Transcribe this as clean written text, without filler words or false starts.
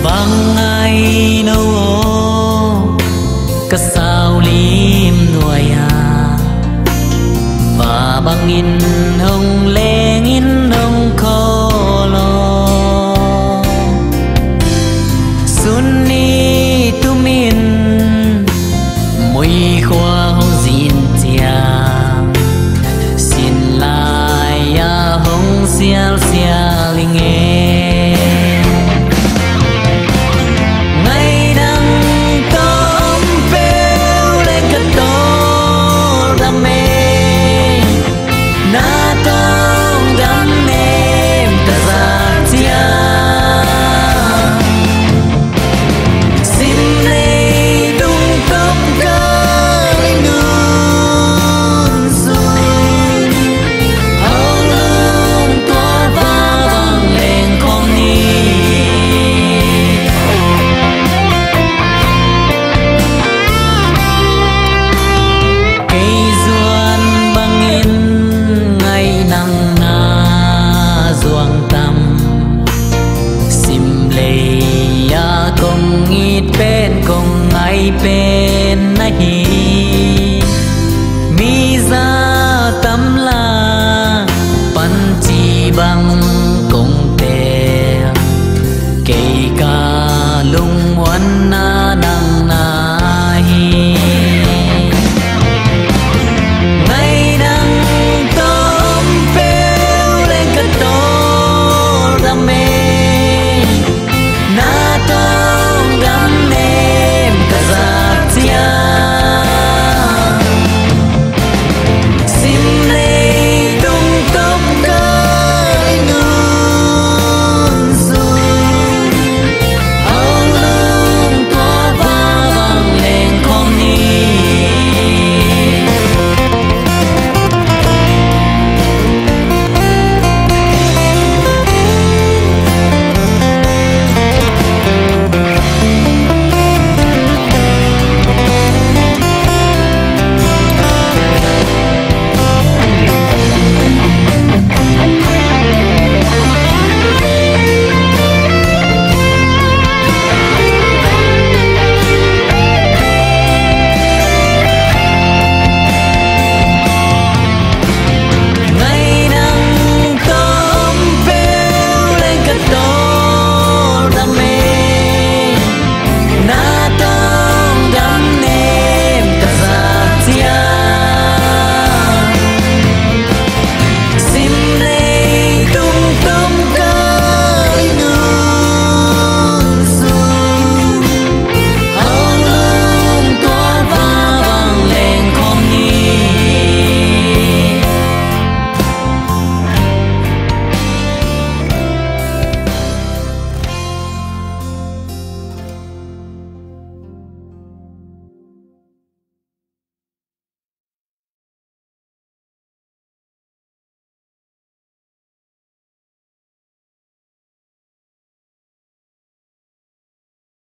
vang ai nâu cả sao lim nuôi và băng in hồng lên in hồng khó lo xuân đi tu min mùi khoa hồng xin chàng xin lại hồng xiao xiao linh nghe ngày đang tóm bêu lên cất tô đam mê na tông đam mê ta ra tia xin lấy đúng tóc ca lên nương xuân hồng lương tỏa va vang lên con đi cây duan băng in ngày nắng na duang tâm sim lê ya công ít bên công ai bên nay